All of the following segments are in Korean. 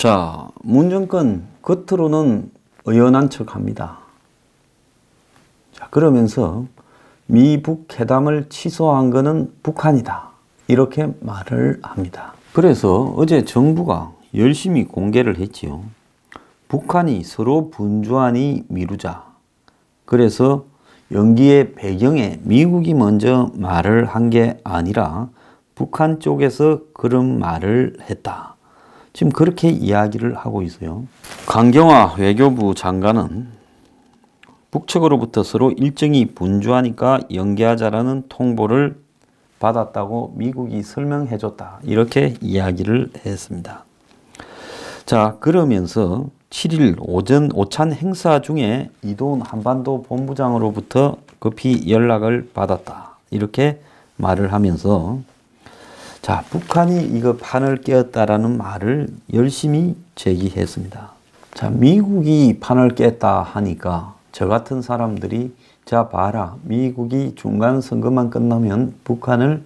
자, 문 정권 겉으로는 의연한 척합니다. 자, 그러면서 미북 회담을 취소한 것은 북한이다, 이렇게 말을 합니다. 그래서 어제 정부가 열심히 공개를 했지요. 북한이 서로 분주하니 미루자. 그래서 연기의 배경에 미국이 먼저 말을 한 게 아니라 북한 쪽에서 그런 말을 했다. 지금 그렇게 이야기를 하고 있어요. 강경화 외교부 장관은 북측으로부터 서로 일정이 분주하니까 연기하자라는 통보를 받았다고 미국이 설명해줬다, 이렇게 이야기를 했습니다. 자, 그러면서 7일 오전 오찬 행사 중에 이도훈 한반도 본부장으로부터 급히 연락을 받았다, 이렇게 말을 하면서, 자, 북한이 이거 판을 깨었다라는 말을 열심히 제기했습니다. 자, 미국이 판을 깼다 하니까 저 같은 사람들이, 자 봐라, 미국이 중간 선거만 끝나면 북한을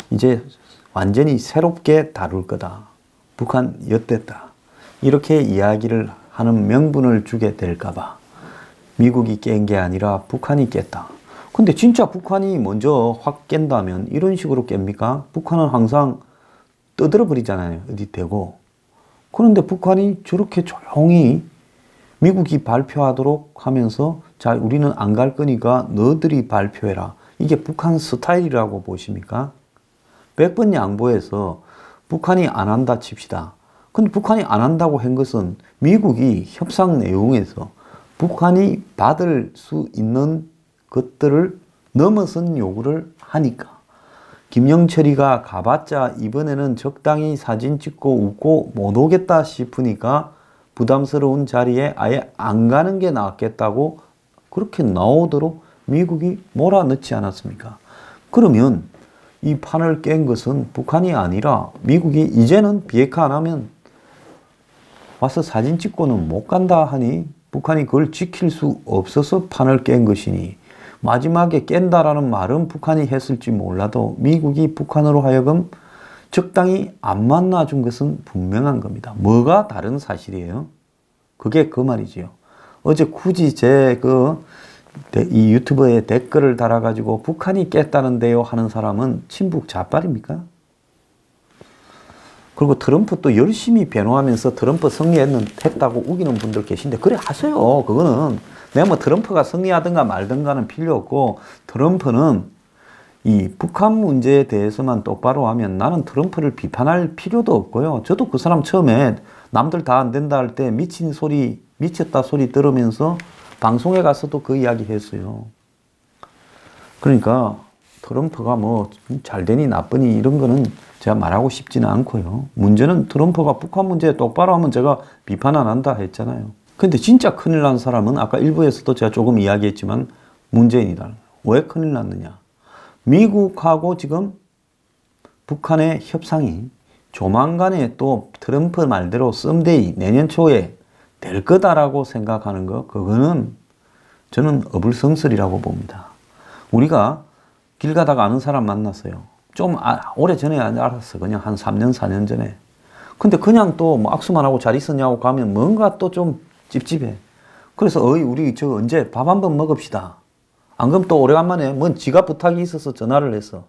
이제 완전히 새롭게 다룰 거다, 북한 엿됐다, 이렇게 이야기를 하는 명분을 주게 될까봐 미국이 깬 게 아니라 북한이 깼다. 근데 진짜 북한이 먼저 확 깬다면 이런 식으로 깹니까? 북한은 항상 떠들어 버리잖아요, 어디 대고. 그런데 북한이 저렇게 조용히 미국이 발표하도록 하면서, 자, 우리는 안 갈 거니까 너희들이 발표해라, 이게 북한 스타일이라고 보십니까? 100번 양보해서 북한이 안 한다 칩시다. 근데 북한이 안 한다고 한 것은 미국이 협상 내용에서 북한이 받을 수 있는 것들을 넘어선 요구를 하니까, 김영철이가 가봤자 이번에는 적당히 사진 찍고 웃고 못 오겠다 싶으니까 부담스러운 자리에 아예 안 가는 게 낫겠다고 그렇게 나오도록 미국이 몰아넣지 않았습니까? 그러면 이 판을 깬 것은 북한이 아니라 미국이 이제는 비핵화 안 하면 와서 사진 찍고는 못 간다 하니 북한이 그걸 지킬 수 없어서 판을 깬 것이니, 마지막에 깬다라는 말은 북한이 했을지 몰라도 미국이 북한으로 하여금 적당히 안 만나준 것은 분명한 겁니다. 뭐가 다른 사실이에요? 그게 그 말이지요. 어제 굳이 이 유튜브에 댓글을 달아가지고 북한이 깼다는데요 하는 사람은 친북 좌빨입니까? 그리고 트럼프 또 열심히 변호하면서 트럼프 승리했다고 우기는 분들 계신데, 그래 하세요. 그거는 내가 뭐 트럼프가 승리하든가 말든가는 필요 없고, 트럼프는 이 북한 문제에 대해서만 똑바로 하면 나는 트럼프를 비판할 필요도 없고요. 저도 그 사람 처음에 남들 다 안 된다 할 때 미쳤다 소리 들으면서 방송에 가서도 그 이야기 했어요. 그러니까 트럼프가 뭐 잘되니 나쁘니 이런 거는 제가 말하고 싶지는 않고요. 문제는 트럼프가 북한 문제에 똑바로 하면 제가 비판 안 한다 했잖아요. 근데 진짜 큰일 난 사람은 아까 일부에서도 제가 조금 이야기했지만 문재인이다. 왜 큰일 났느냐? 미국하고 지금 북한의 협상이 조만간에 또 트럼프 말대로 썸데이 내년 초에 될 거다라고 생각하는 거, 그거는 저는 어불성설이라고 봅니다. 우리가 길 가다가 아는 사람 만났어요. 좀 오래전에 알았어. 그냥 한 3년, 4년 전에. 근데 그냥 또 뭐 악수만 하고 잘 있었냐고 가면 뭔가 또 좀 찝찝해. 그래서 우리 저 언제 밥 한번 먹읍시다. 안 그럼 또 오래간만에 뭔 지가 부탁이 있어서 전화를 했어.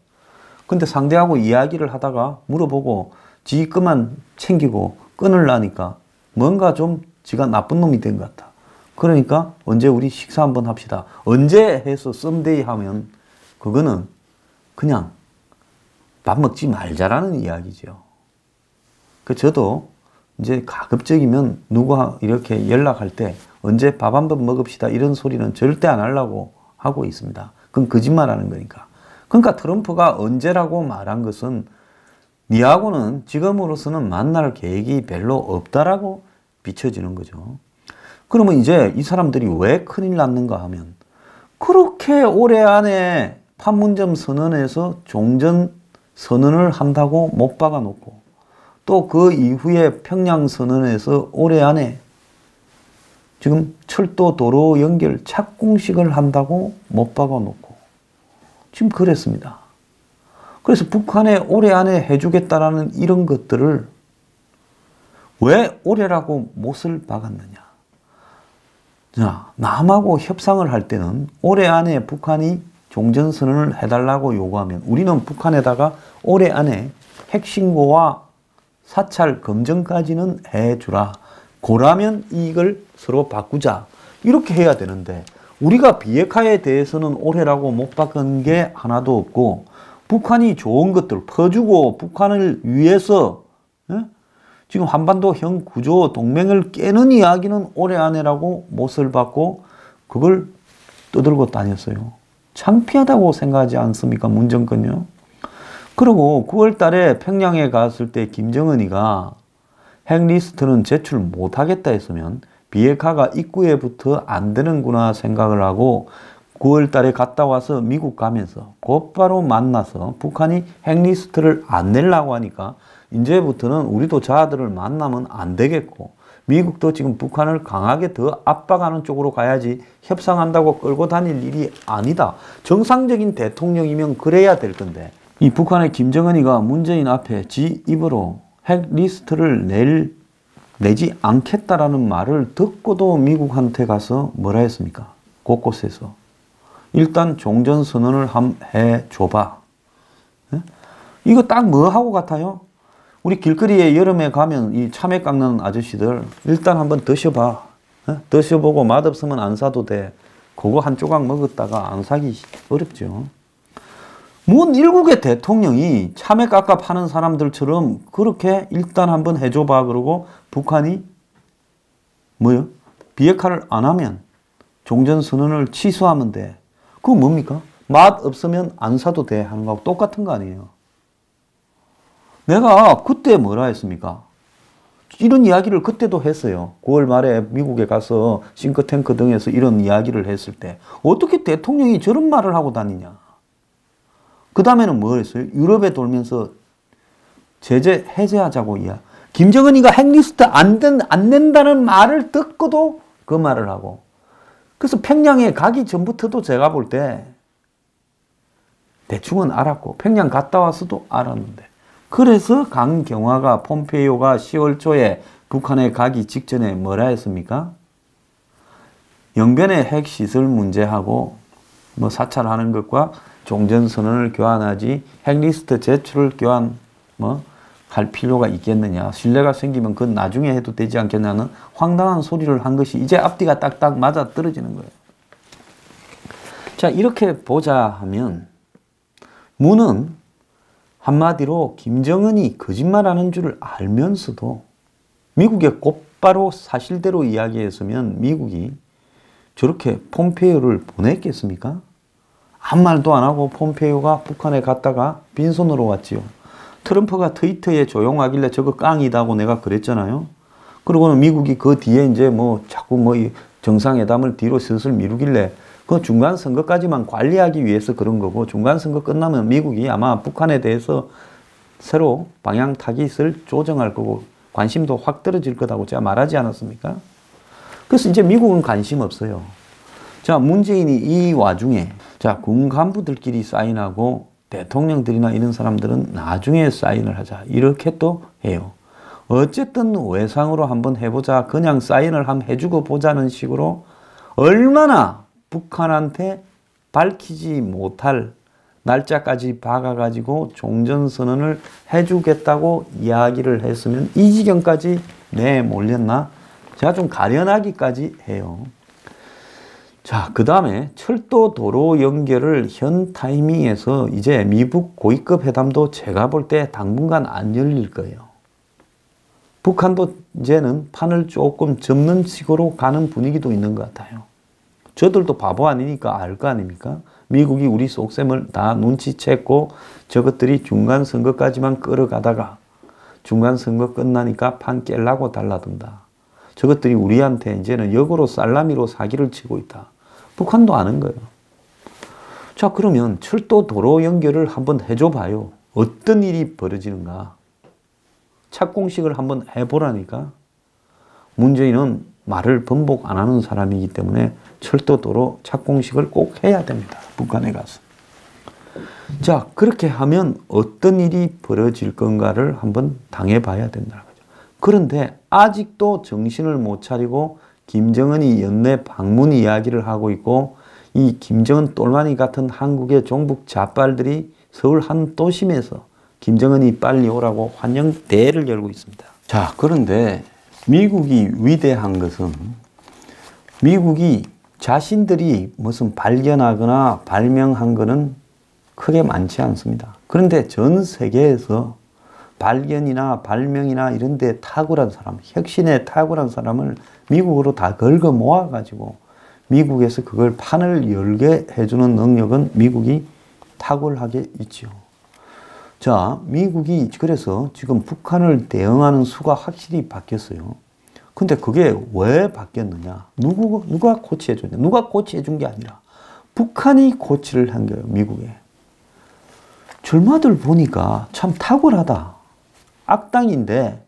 근데 상대하고 이야기를 하다가 물어보고 지 것만 챙기고 끊으려니까 뭔가 좀 지가 나쁜 놈이 된 것 같다. 그러니까 언제 우리 식사 한번 합시다. 언제 해서 썸데이 하면 그거는 그냥 밥 먹지 말자라는 이야기죠. 저도 이제 가급적이면 누가 이렇게 연락할 때 언제 밥 한번 먹읍시다 이런 소리는 절대 안 하려고 하고 있습니다. 그건 거짓말하는 거니까. 그러니까 트럼프가 언제라고 말한 것은 니하고는 지금으로서는 만날 계획이 별로 없다라고 비춰지는 거죠. 그러면 이제 이 사람들이 왜 큰일 났는가 하면, 그렇게 올해 안에 판문점 선언에서 종전 선언을 한다고 못 박아놓고, 또 그 이후에 평양 선언에서 올해 안에 지금 철도 도로 연결 착공식을 한다고 못 박아놓고 지금 그랬습니다. 그래서 북한에 올해 안에 해주겠다라는 이런 것들을 왜 올해라고 못을 박았느냐? 자, 남하고 협상을 할 때는 올해 안에 북한이 종전선언을 해달라고 요구하면 우리는 북한에다가 올해 안에 핵신고와 사찰 검증까지는 해주라. 고라면 이걸 서로 바꾸자. 이렇게 해야 되는데 우리가 비핵화에 대해서는 올해라고 못 바꾼 게 하나도 없고 북한이 좋은 것들 퍼주고 북한을 위해서 지금 한반도형 구조 동맹을 깨는 이야기는 올해 안에라고 못을 받고 그걸 떠들고 다녔어요. 창피하다고 생각하지 않습니까? 문 정권요. 그리고 9월 달에 평양에 갔을 때 김정은이가 핵리스트는 제출 못하겠다 했으면 비핵화가 입구에부터 안 되는구나 생각을 하고 9월 달에 갔다 와서 미국 가면서 곧바로 만나서 북한이 핵리스트를 안 내려고 하니까 이제부터는 우리도 자들을 만나면 안 되겠고 미국도 지금 북한을 강하게 더 압박하는 쪽으로 가야지 협상한다고 끌고 다닐 일이 아니다. 정상적인 대통령이면 그래야 될 건데 이 북한의 김정은이가 문재인 앞에 지 입으로 핵리스트를 내지 않겠다라는 말을 듣고도 미국한테 가서 뭐라 했습니까? 곳곳에서 일단 종전선언을 해줘봐. 이거 딱 뭐 하고 같아요? 우리 길거리에 여름에 가면 이 참외 깎는 아저씨들 일단 한번 드셔봐. 드셔보고 맛없으면 안 사도 돼. 그거 한 조각 먹었다가 안 사기 어렵죠. 뭔 일국의 대통령이 참외 깎아 파는 사람들처럼 그렇게 일단 한번 해줘봐. 그러고 북한이 뭐요? 비핵화를 안 하면 종전선언을 취소하면 돼. 그거 뭡니까? 맛 없으면 안 사도 돼 하는 거하고 똑같은 거 아니에요. 내가 그때 뭐라 했습니까? 이런 이야기를 그때도 했어요. 9월 말에 미국에 가서 싱크탱크 등에서 이런 이야기를 했을 때 어떻게 대통령이 저런 말을 하고 다니냐. 그 다음에는 뭘 했어요? 유럽에 돌면서 제재 해제하자고 김정은이가 핵리스트 안 낸다는 말을 듣고도 그 말을 하고 그래서 평양에 가기 전부터도 제가 볼 때 대충은 알았고 평양 갔다 와서도 알았는데 그래서 강경화가 폼페이오가 10월 초에 북한에 가기 직전에 뭐라 했습니까? 영변의 핵시설 문제하고 뭐 사찰하는 것과 종전선언을 교환하지 핵리스트 제출을 교환 할 필요가 있겠느냐. 신뢰가 생기면 그건 나중에 해도 되지 않겠냐는 황당한 소리를 한 것이 이제 앞뒤가 딱딱 맞아 떨어지는 거예요. 자, 이렇게 보자 하면 문은 한마디로 김정은이 거짓말하는 줄 알면서도 미국에 곧바로 사실대로 이야기했으면 미국이 저렇게 폼페이오를 보냈겠습니까? 한 말도 안 하고 폼페이오가 북한에 갔다가 빈손으로 왔지요. 트럼프가 트위터에 조용하길래 저거 깡이다고 내가 그랬잖아요. 그러고는 미국이 그 뒤에 이제 자꾸 정상회담을 뒤로 슬슬 미루길래 그 중간 선거까지만 관리하기 위해서 그런 거고 중간 선거 끝나면 미국이 아마 북한에 대해서 새로 방향 타깃을 조정할 거고 관심도 확 떨어질 거다고 제가 말하지 않았습니까? 그래서 이제 미국은 관심 없어요. 자, 문재인이 이 와중에 군 간부들끼리 사인하고 대통령들이나 이런 사람들은 나중에 사인을 하자 이렇게 또 해요. 어쨌든 외상으로 한번 해보자. 그냥 사인을 한번 해주고 보자는 식으로 얼마나 북한한테 밝히지 못할 날짜까지 박아가지고 종전선언을 해주겠다고 이야기를 했으면 이 지경까지 내몰렸나? 제가 좀 가련하기까지 해요. 자, 그 다음에 철도 도로 연결을 현 타이밍에서 이제 미북 고위급 회담도 제가 볼 때 당분간 안 열릴 거예요. 북한도 이제는 판을 조금 접는 식으로 가는 분위기도 있는 것 같아요. 저들도 바보 아니니까 알 거 아닙니까? 미국이 우리 속셈을 다 눈치챘고 저것들이 중간선거까지만 끌어가다가 중간선거 끝나니까 판 깰라고 달라든다. 저것들이 우리한테 이제는 역으로 살라미로 사기를 치고 있다. 북한도 아는 거예요. 자, 그러면 철도 도로 연결을 한번 해줘 봐요. 어떤 일이 벌어지는가. 착공식을 한번 해보라니까. 문재인은 말을 번복 안 하는 사람이기 때문에 철도 도로 착공식을 꼭 해야 됩니다. 북한에 가서. 자, 그렇게 하면 어떤 일이 벌어질 건가를 한번 당해봐야 된다는 거죠. 그런데 아직도 정신을 못 차리고 김정은이 연내 방문 이야기를 하고 있고 이 김정은 똘마니 같은 한국의 종북 좌빨들이 서울 한 도심에서 김정은이 빨리 오라고 환영대회를 열고 있습니다. 자, 그런데 미국이 위대한 것은 미국이 자신들이 무슨 발견하거나 발명한 것은 크게 많지 않습니다. 그런데 전 세계에서 발견이나 발명이나 이런 데 탁월한 사람, 혁신에 탁월한 사람을 미국으로 다 긁어 모아가지고 미국에서 그걸 판을 열게 해주는 능력은 미국이 탁월하게 있죠. 자, 미국이 그래서 지금 북한을 대응하는 수가 확실히 바뀌었어요. 근데 그게 왜 바뀌었느냐? 누가 코치해줬냐? 누가 코치해준 게 아니라 북한이 코치를 한 거예요, 미국에. 젊아들 보니까 참 탁월하다. 악당인데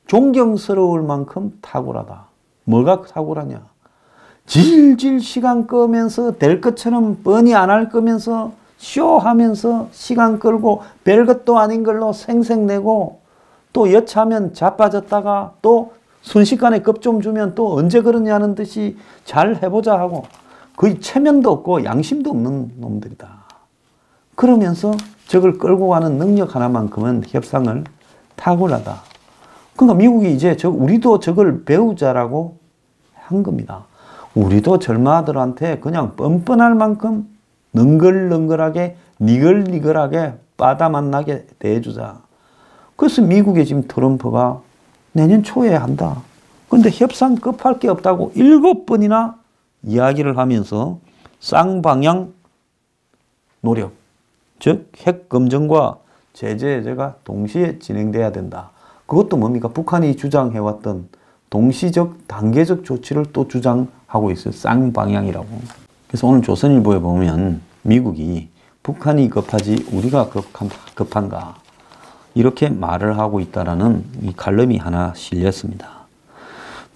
존경스러울 만큼 탁월하다. 뭐가 탁월하냐? 질질 시간 끄면서 될 것처럼 뻔히 안 할 거면서 쇼하면서 시간 끌고 별것도 아닌 걸로 생색내고 또 여차하면 자빠졌다가 또 순식간에 급 좀 주면 또 언제 그러냐는 듯이 잘 해보자 하고 거의 체면도 없고 양심도 없는 놈들이다. 그러면서 적을 끌고 가는 능력 하나만큼은 협상을 탁월하다. 그러니까 미국이 이제 우리도 적을 배우자라고 한 겁니다. 우리도 젊아들한테 그냥 뻔뻔할 만큼 능글능글하게 니글니글하게 빠다만나게 대해주자. 그래서 미국의 지금 트럼프가 내년 초에 한다. 그런데 협상 급할 게 없다고 7번이나 이야기를 하면서 쌍방향 노력, 즉 핵검증과 제재 해제가 동시에 진행돼야 된다. 그것도 뭡니까? 북한이 주장해왔던 동시적 단계적 조치를 또 주장하고 있어요. 쌍방향이라고. 그래서 오늘 조선일보에 보면 미국이 북한이 급하지 우리가 급한가 이렇게 말을 하고 있다라는 이 칼럼이 하나 실렸습니다.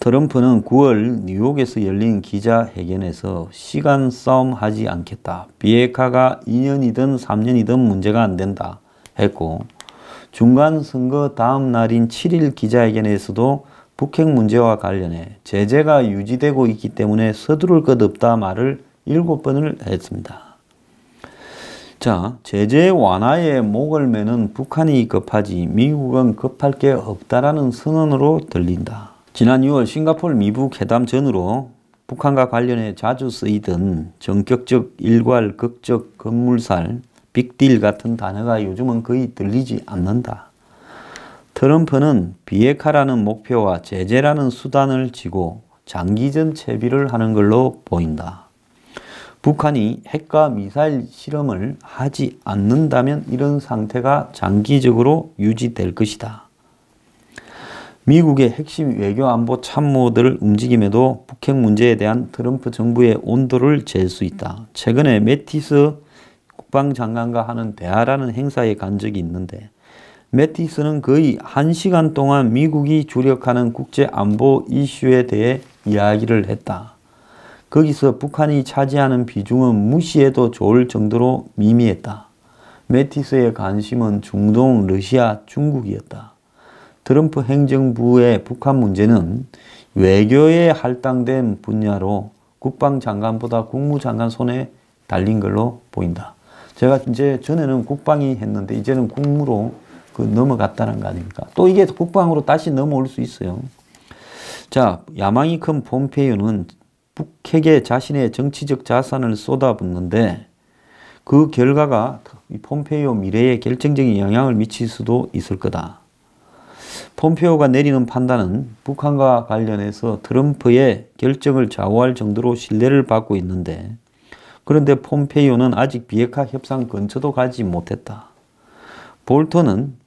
트럼프는 9월 뉴욕에서 열린 기자회견에서 시간 싸움 하지 않겠다. 비핵화가 2년이든 3년이든 문제가 안 된다 했고 중간선거 다음 날인 7일 기자회견에서도 북핵 문제와 관련해 제재가 유지되고 있기 때문에 서두를 것 없다 말을 7번을 했습니다. 자, 제재 완화에 목을 매는 북한이 급하지 미국은 급할 게 없다라는 선언으로 들린다. 지난 6월 싱가포르 미북 회담 전후로 북한과 관련해 자주 쓰이던 전격적 일괄 극적 급물살 빅딜 같은 단어가 요즘은 거의 들리지 않는다. 트럼프는 비핵화라는 목표와 제재라는 수단을 쥐고 장기전 채비를 하는 걸로 보인다. 북한이 핵과 미사일 실험을 하지 않는다면 이런 상태가 장기적으로 유지될 것이다. 미국의 핵심 외교안보 참모들 움직임에도 북핵 문제에 대한 트럼프 정부의 온도를 잴 수 있다. 최근에 매티스 국방장관과 하는 대화라는 행사에 간 적이 있는데 매티스는 거의 1시간 동안 미국이 주력하는 국제안보 이슈에 대해 이야기를 했다. 거기서 북한이 차지하는 비중은 무시해도 좋을 정도로 미미했다. 매티스의 관심은 중동, 러시아, 중국이었다. 트럼프 행정부의 북한 문제는 외교에 할당된 분야로 국방장관보다 국무장관 손에 달린 걸로 보인다. 제가 이제 전에는 국방이 했는데 이제는 국무로 넘어갔다는 거 아닙니까? 또 이게 국방으로 다시 넘어올 수 있어요. 자, 야망이 큰 폼페이오는 북핵에 자신의 정치적 자산을 쏟아붓는데 그 결과가 이 폼페이오 미래에 결정적인 영향을 미칠 수도 있을 거다. 폼페이오가 내리는 판단은 북한과 관련해서 트럼프의 결정을 좌우할 정도로 신뢰를 받고 있는데 그런데 폼페이오는 아직 비핵화 협상 근처도 가지 못했다. 볼턴은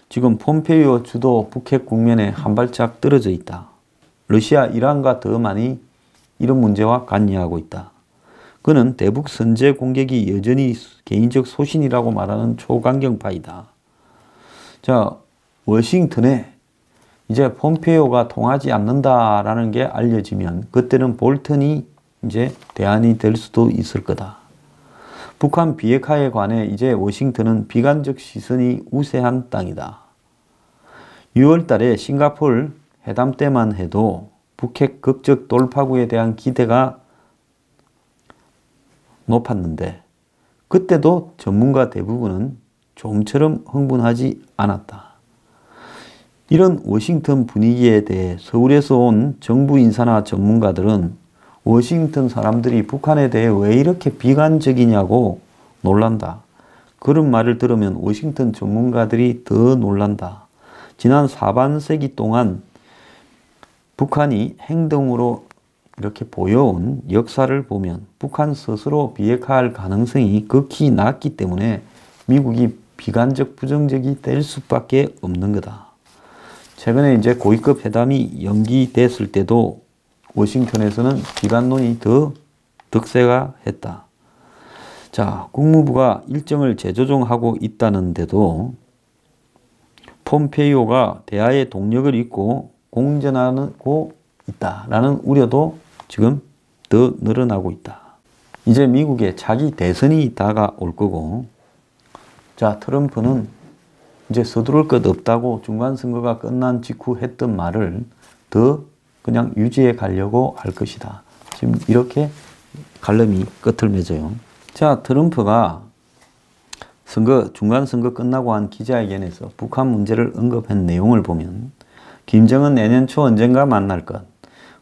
지금 폼페이오 주도 북핵 국면에 한 발짝 떨어져 있다. 러시아, 이란과 더 많이 이런 문제와 관여하고 있다. 그는 대북 선제 공격이 여전히 개인적 소신이라고 말하는 초강경파이다. 자, 워싱턴에 이제 폼페이오가 통하지 않는다라는 게 알려지면 그때는 볼턴이 이제 대안이 될 수도 있을 거다. 북한 비핵화에 관해 이제 워싱턴은 비관적 시선이 우세한 땅이다. 6월 달에 싱가포르 회담 때만 해도 북핵 극적 돌파구에 대한 기대가 높았는데 그때도 전문가 대부분은 좀처럼 흥분하지 않았다. 이런 워싱턴 분위기에 대해 서울에서 온 정부 인사나 전문가들은 워싱턴 사람들이 북한에 대해 왜 이렇게 비관적이냐고 놀란다. 그런 말을 들으면 워싱턴 전문가들이 더 놀란다. 지난 사반세기 동안 북한이 행동으로 이렇게 보여온 역사를 보면 북한 스스로 비핵화할 가능성이 극히 낮기 때문에 미국이 비관적 부정적이 될 수밖에 없는 거다. 최근에 이제 고위급 회담이 연기됐을 때도 워싱턴에서는 비관론이 더 득세가 했다. 자, 국무부가 일정을 재조정하고 있다는데도 폼페이오가 대화의 동력을 잃고 공전하고 있다라는 우려도 지금 더 늘어나고 있다. 이제 미국에 자기 대선이 다가올 거고, 자, 트럼프는 이제 서두를 것 없다고 중간선거가 끝난 직후 했던 말을 더 그냥 유지해 가려고 할 것이다. 지금 이렇게 갈름이 끝을 맺어요. 자, 트럼프가 중간선거 끝나고 한 기자회견에서 북한 문제를 언급한 내용을 보면 김정은 내년 초 언젠가 만날 것,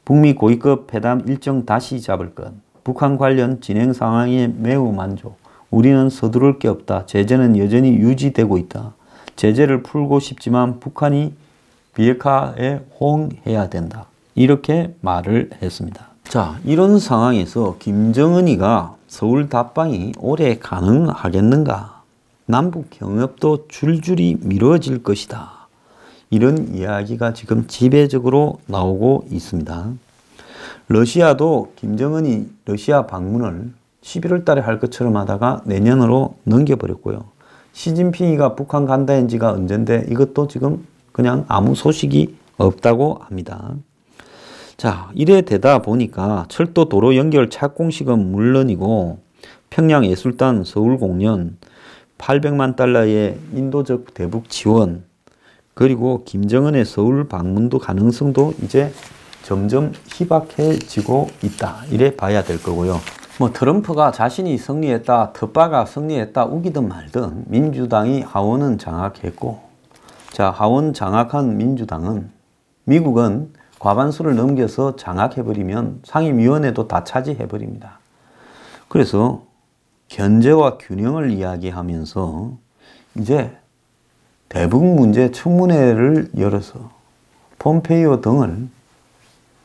북미 고위급 회담 일정 다시 잡을 것, 북한 관련 진행 상황에 매우 만족, 우리는 서두를 게 없다, 제재는 여전히 유지되고 있다, 제재를 풀고 싶지만 북한이 비핵화에 호응해야 된다. 이렇게 말을 했습니다. 자, 이런 상황에서 김정은이가 서울 답방이 올해 가능하겠는가? 남북 경협도 줄줄이 미뤄질 것이다. 이런 이야기가 지금 지배적으로 나오고 있습니다. 러시아도 김정은이 러시아 방문을 11월 달에 할 것처럼 하다가 내년으로 넘겨버렸고요. 시진핑이가 북한 간다 한 지가 언젠데 이것도 지금 그냥 아무 소식이 없다고 합니다. 자, 이래 되다 보니까 철도 도로 연결 착공식은 물론이고 평양예술단 서울 공연, 800만 달러의 인도적 대북 지원, 그리고 김정은의 서울 방문도 가능성도 이제 점점 희박해지고 있다. 이래 봐야 될 거고요. 뭐 트럼프가 자신이 승리했다, 트빠가 승리했다 우기든 말든 민주당이 하원은 장악했고, 자, 하원 장악한 민주당은 미국은 과반수를 넘겨서 장악해버리면 상임위원회도 다 차지해버립니다. 그래서 견제와 균형을 이야기하면서 이제 대북 문제 청문회를 열어서 폼페이오 등을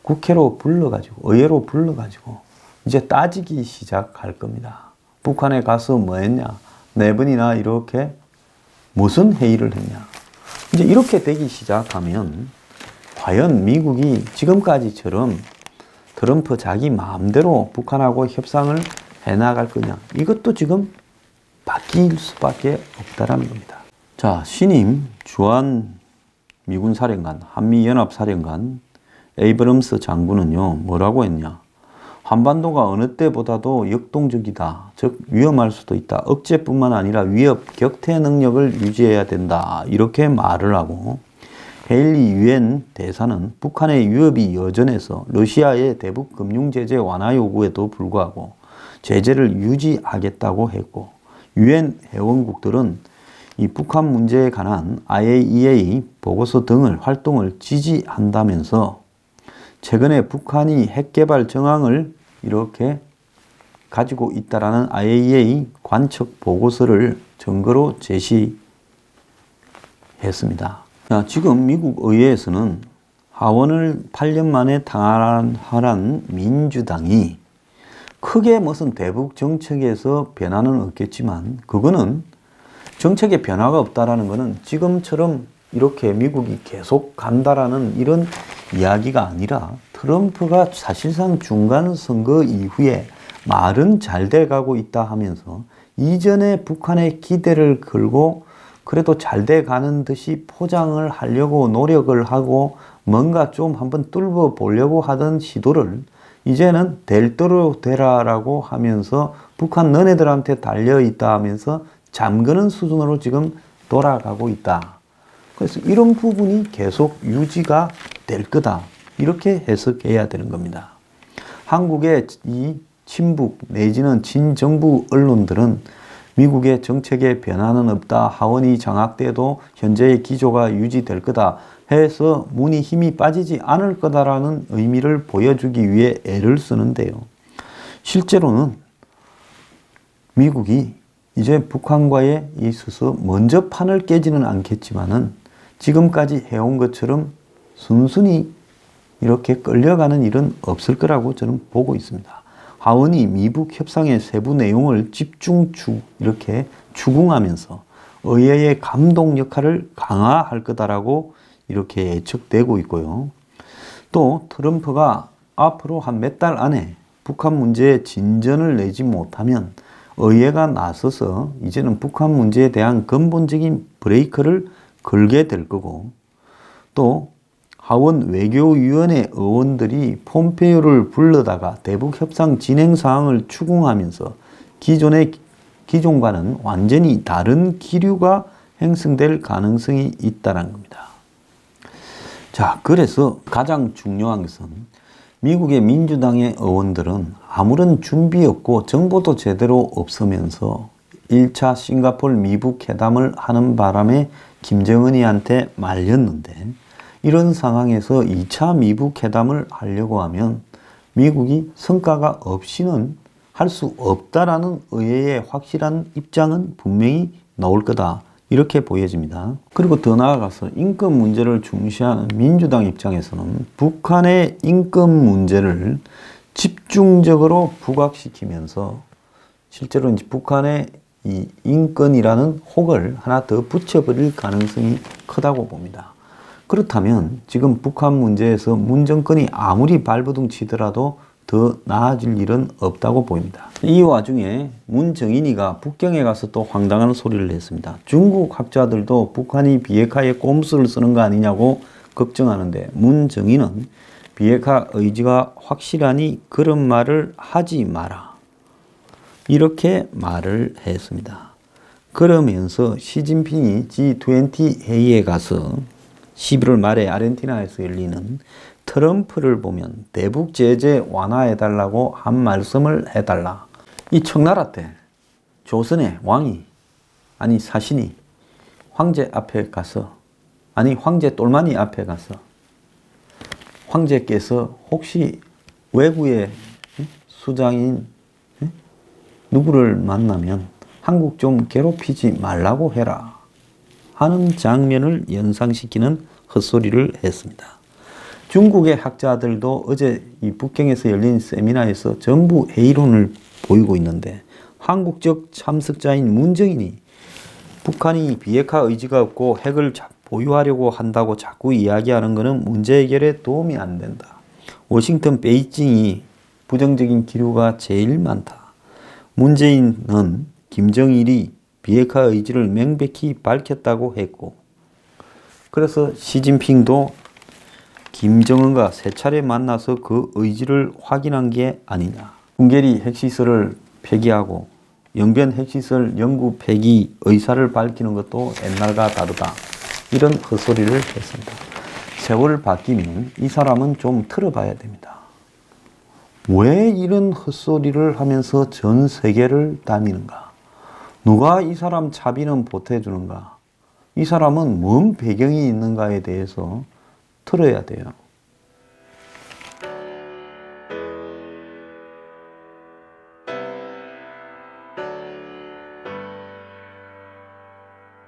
국회로 불러가지고, 의회로 불러가지고 이제 따지기 시작할 겁니다. 북한에 가서 뭐 했냐? 4번이나 이렇게 무슨 회의를 했냐? 이제 이렇게 되기 시작하면 과연 미국이 지금까지처럼 트럼프 자기 마음대로 북한하고 협상을 해나갈 거냐? 이것도 지금 바뀔 수밖에 없다라는 겁니다. 자, 신임 주한 미군 사령관, 한미연합사령관 에이브럼스 장군은요, 뭐라고 했냐? 한반도가 어느 때보다도 역동적이다. 즉 위험할 수도 있다. 억제뿐만 아니라 위협, 격퇴 능력을 유지해야 된다. 이렇게 말을 하고, 헤일리 유엔 대사는 북한의 위협이 여전해서 러시아의 대북 금융 제재 완화 요구에도 불구하고 제재를 유지하겠다고 했고, 유엔 회원국들은 이 북한 문제에 관한 IAEA 보고서 등을 활동을 지지한다면서 최근에 북한이 핵개발 정황을 이렇게 가지고 있다라는 IAEA 관측 보고서를 증거로 제시했습니다. 자, 지금 미국 의회에서는 하원을 8년 만에 탄핵한 민주당이 크게 무슨 대북 정책에서 변화는 없겠지만 그거는 정책에 변화가 없다라는 것은 지금처럼 이렇게 미국이 계속 간다라는 이런 이야기가 아니라 트럼프가 사실상 중간선거 이후에 말은 잘 돼가고 있다 하면서 이전에 북한의 기대를 걸고 그래도 잘 돼가는 듯이 포장을 하려고 노력을 하고 뭔가 좀 한번 뚫어 보려고 하던 시도를 이제는 될 대로 되라라고 하면서 북한 너네들한테 달려있다 하면서 잠그는 수준으로 지금 돌아가고 있다. 그래서 이런 부분이 계속 유지가 될 거다. 이렇게 해석해야 되는 겁니다. 한국의 이 친북 내지는 친정부 언론들은 미국의 정책에 변화는 없다. 하원이 장악돼도 현재의 기조가 유지될 거다. 해서 문이 힘이 빠지지 않을 거다라는 의미를 보여주기 위해 애를 쓰는데요. 실제로는 미국이 이제 북한과의 있어서 먼저 판을 깨지는 않겠지만은 지금까지 해온 것처럼 순순히 이렇게 끌려가는 일은 없을 거라고 저는 보고 있습니다. 하원이 미북 협상의 세부 내용을 이렇게 추궁하면서 의회의 감독 역할을 강화할 거다라고 이렇게 예측되고 있고요. 또 트럼프가 앞으로 한 몇 달 안에 북한 문제에 진전을 내지 못하면 의회가 나서서 이제는 북한 문제에 대한 근본적인 브레이크를 걸게 될 거고, 또 하원 외교위원회 의원들이 폼페이오를 불러다가 대북 협상 진행 사항을 추궁하면서 기존과는 완전히 다른 기류가 형성될 가능성이 있다는 겁니다. 자, 그래서 가장 중요한 것은 미국의 민주당의 의원들은 아무런 준비 없고 정보도 제대로 없으면서 1차 싱가포르 미북 회담을 하는 바람에 김정은이한테 말렸는데, 이런 상황에서 2차 미북 회담을 하려고 하면 미국이 성과가 없이는 할 수 없다라는 의회의 확실한 입장은 분명히 나올 거다. 이렇게 보여집니다. 그리고 더 나아가서 인권 문제를 중시하는 민주당 입장에서는 북한의 인권 문제를 집중적으로 부각시키면서 실제로 이제 북한의 이 인권이라는 혹을 하나 더 붙여버릴 가능성이 크다고 봅니다. 그렇다면 지금 북한 문제에서 문 정권이 아무리 발버둥 치더라도 더 나아질 일은 없다고 보입니다. 이 와중에 문정인이가 북경에 가서 또 황당한 소리를 했습니다. 중국 학자들도 북한이 비핵화에 꼼수를 쓰는 거 아니냐고 걱정하는데, 문정인은 비핵화 의지가 확실하니 그런 말을 하지 마라. 이렇게 말을 했습니다. 그러면서 시진핑이 G20 회의에 가서 11월 말에 아르헨티나에서 열리는 트럼프를 보면 대북 제재 완화해달라고 한 말씀을 해달라. 이 청나라 때 조선의 왕이, 아니 사신이 황제 앞에 가서, 아니 황제 똘마니 앞에 가서 황제께서 혹시 외구의 수장인 누구를 만나면 한국 좀 괴롭히지 말라고 해라 하는 장면을 연상시키는 헛소리를 했습니다. 중국의 학자들도 어제 이 북경에서 열린 세미나에서 전부 회의론을 보이고 있는데, 한국적 참석자인 문정인이 북한이 비핵화 의지가 없고 핵을 보유하려고 한다고 자꾸 이야기하는 것은 문제 해결에 도움이 안 된다. 워싱턴, 베이징이 부정적인 기류가 제일 많다. 문재인은 김정일이 비핵화 의지를 명백히 밝혔다고 했고, 그래서 시진핑도 김정은과 세 차례 만나서 그 의지를 확인한 게 아니냐. 풍계리 핵시설을 폐기하고 영변 핵시설 연구 폐기 의사를 밝히는 것도 옛날과 다르다. 이런 헛소리를 했습니다. 세월 바뀌면 이 사람은 좀 틀어봐야 됩니다. 왜 이런 헛소리를 하면서 전 세계를 다니는가? 누가 이 사람 자비는 보태주는가? 이 사람은 뭔 배경이 있는가에 대해서 들어야 돼요.